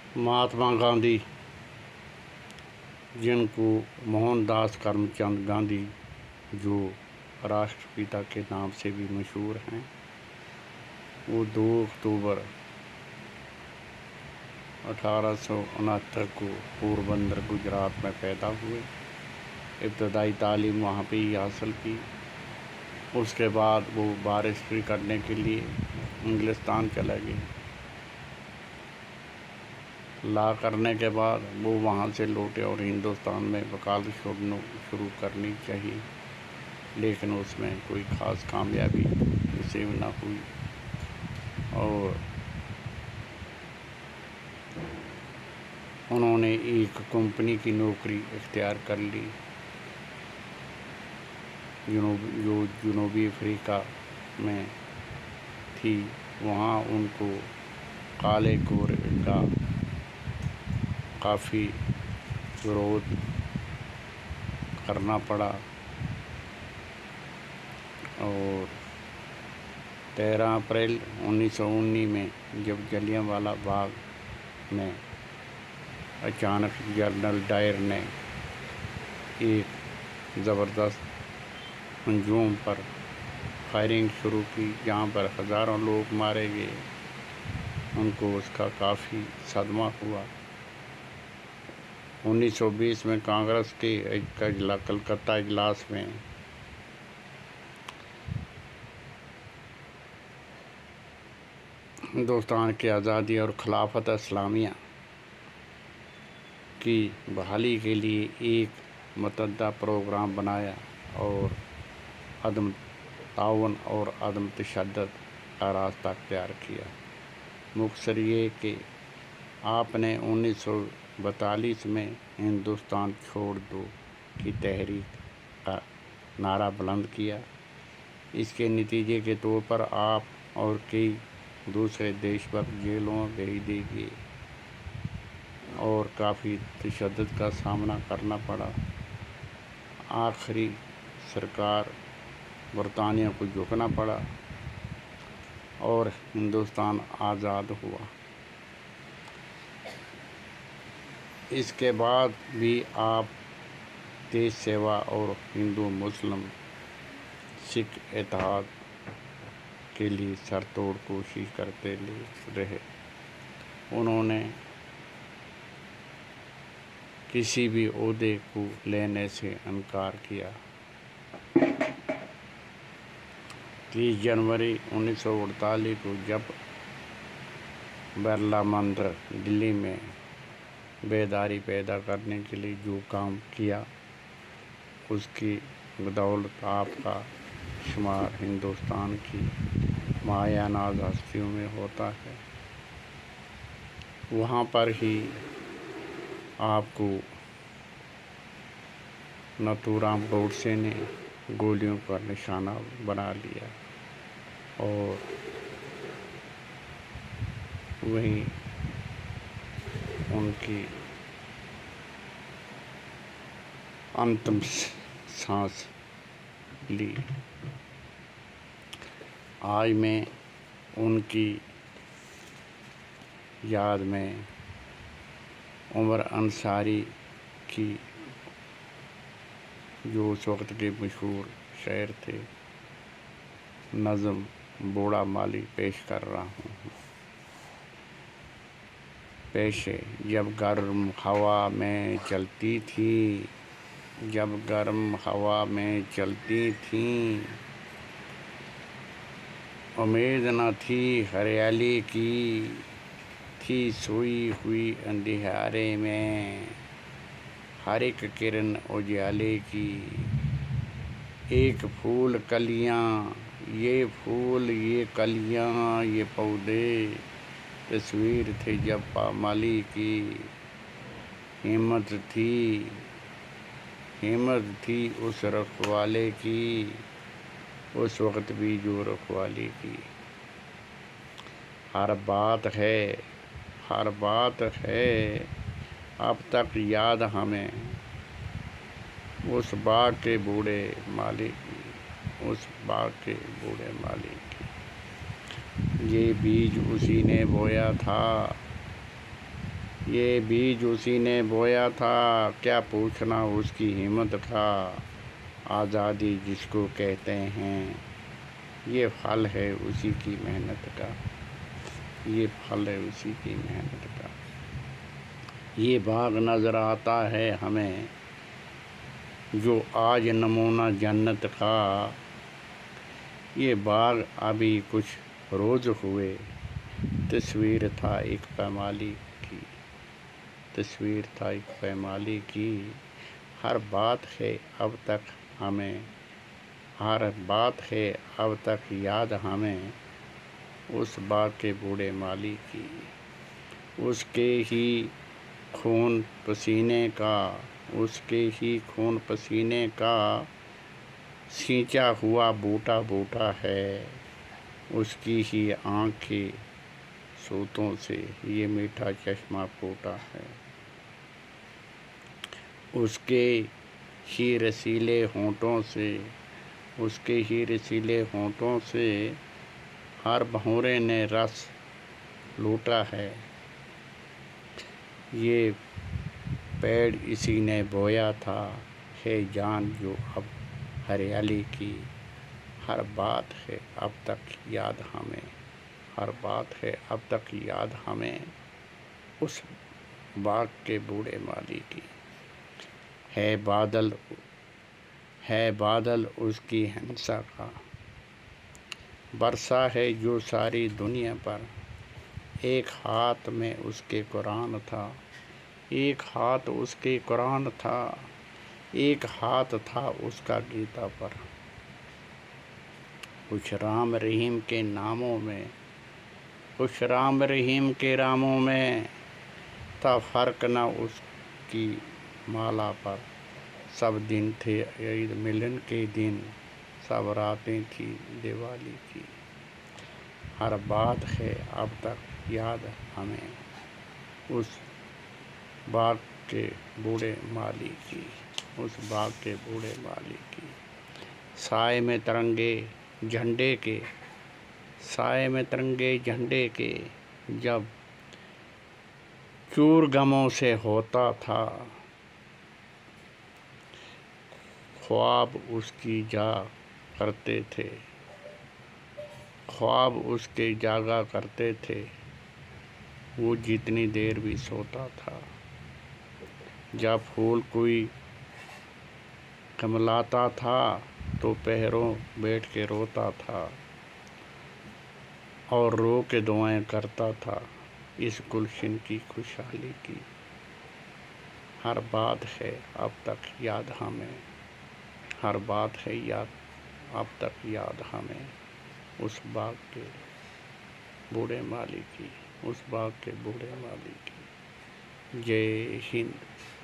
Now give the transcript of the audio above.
महात्मा गांधी, जिनको मोहनदास करमचंद गांधी जो राष्ट्रपिता के नाम से भी मशहूर हैं, वो 2 अक्टूबर 1869 को पोरबंदर गुजरात में पैदा हुए। इब्तदाई तालीम वहाँ पे ही हासिल की। उसके बाद वो बारिस्टरी करने के लिए इंग्लिस्तान चले गए। ला करने के बाद वो वहाँ से लौटे और हिंदुस्तान में वकालत शुरू करनी चाहिए, लेकिन उसमें कोई ख़ास कामयाबी नसीब न हुई और उन्होंने एक कंपनी की नौकरी इख्तियार कर ली जो जनूबी अफ्रीका में थी। वहाँ उनको काले गोरे का काफ़ी विरोध करना पड़ा और 13 अप्रैल 1919 में जब जलियांवाला बाग में अचानक जनरल डायर ने एक ज़बरदस्त हजूम पर फायरिंग शुरू की, जहाँ पर हज़ारों लोग मारे गए, उनको उसका काफ़ी सदमा हुआ। 1920 में कांग्रेस के कलकत्ता इजलास में हिंदुस्तान की आज़ादी और खिलाफत इस्लामिया की बहाली के लिए एक मुतद्दा प्रोग्राम बनाया और अदम ताउन और अदम तशद्दुद का रास्ता अख्तियार किया। मुख्तसर ये कि आपने 1942 में हिंदुस्तान छोड़ दो की तहरीक का नारा बुलंद किया। इसके नतीजे के तौर पर आप और कई दूसरे देशभक्त जेलों में भेज दिए गए और काफ़ी तशद्दुद का सामना करना पड़ा। आखिरी सरकार बरतानिया को झुकना पड़ा और हिंदुस्तान आज़ाद हुआ। इसके बाद भी आप देश सेवा और हिंदू मुस्लिम सिख इत्तेहाद के लिए सरतोड़ कोशिश करते रहे। उन्होंने किसी भी ओहदे को लेने से इनकार किया। 30 जनवरी 1948 को जब बिरला मंदिर दिल्ली में बेदारी पैदा करने के लिए जो काम किया, उसकी बदौलत आपका शुमार हिंदुस्तान की मायानाज़ हस्तियों में होता है। वहाँ पर ही आपको नाथूराम गोडसे ने गोलियों का निशाना बना लिया और वहीं उनकी अंतिम सांस ली। आज मैं उनकी याद में उमर अंसारी की जो उस वक्त के मशहूर शायर थे, नज़्म बूढ़ा माली पेश कर रहा हूँ। पेशे जब गर्म हवा में चलती थी, जब गर्म हवा में चलती थी, उम्मीद न थी हरियाली की, थी सोई हुई अंधियारे में हर एक किरण उजाले की। एक फूल कलियाँ, ये फूल ये कलियाँ ये पौधे, तस्वीर थे जब पामाली की। हिम्मत थी उस रखवाले की, उस वक्त भी जो रखवाली की। हर बात है अब तक याद हमें, उस बाग के बूढ़े माली की, उस बाग के बूढ़े माली की। ये बीज उसी ने बोया था, یہ بیج اسی نے بویا تھا، کیا پوچھنا اس کی ہمت کا، آزادی جس کو کہتے ہیں، یہ پھل ہے اسی کی محنت کا، یہ پھل ہے اسی کی محنت کا۔ یہ باغ نظر آتا ہے ہمیں جو آج نمونہ جنت کا، یہ باغ ابھی کچھ روز ہوئے، تصویر تھا ایک پیمالی کی، تصویر تھا ایک پیمالی کی، ہر بات ہے اب تک ہمیں، ہر بات ہے اب تک یاد ہمیں، اس باغ کے بوڑھے مالی کی، اس کے ہی خون پسینے کا، اس کے ہی خون پسینے کا سینچا ہوا بوٹا بوٹا ہے، اس کی ہی آنکھ کے سوتوں سے یہ میٹھا چشمہ پھوٹا ہے، اس کے ہی رسیلے ہونٹوں سے، اس کے ہی رسیلے ہونٹوں سے ہر بھونرے نے رس لوٹا ہے، یہ پیڑ اسی نے بویا تھا، ہے جان جو اب ہریالی کی، ہر بات ہے اب تک یاد ہمیں، ہر بات ہے اب تک یاد ہمیں، اس باغ کے بوڑھے مالی کی، ہے بادل اس کی ہنسا کا، برسا ہے جو ساری دنیا پر، ایک ہاتھ میں اس کے قرآن تھا، ایک ہاتھ اس کے قرآن تھا، ایک ہاتھ تھا اس کا گیتا پر، کچھ رام رحیم کے ناموں میں، کچھ رام رحیم کے راموں میں تھا فرق نہ اس کی مالا پر، سب دن تھے عید ملن کے دن، سب راتیں تھی دیوالی کی، ہر بات ہے اب تک یاد ہمیں، اس باغ کے بوڑھے مالی کی، اس باغ کے بوڑھے مالی کی، سائے میں ترنگے جھنڈے کے، سائے میں ترنگے جھنڈے کے، جب چور غموں سے ہوتا تھا، خواب اس کی جاگا کرتے تھے، خواب اس کے جاگا کرتے تھے، وہ جتنی دیر بھی سوتا تھا، جب پھول کوئی کملاتا تھا تو پہروں بیٹھ کے روتا تھا، اور رو کے دعائیں کرتا تھا اس گلشن کی خوشحالی کی، ہر بات ہے اب تک یاد ہمیں، ہر بات ہے اب تک یاد ہمیں، اس باغ کے بوڑھے مالی کی، اس باغ کے بوڑھے مالی کی، جے ہند۔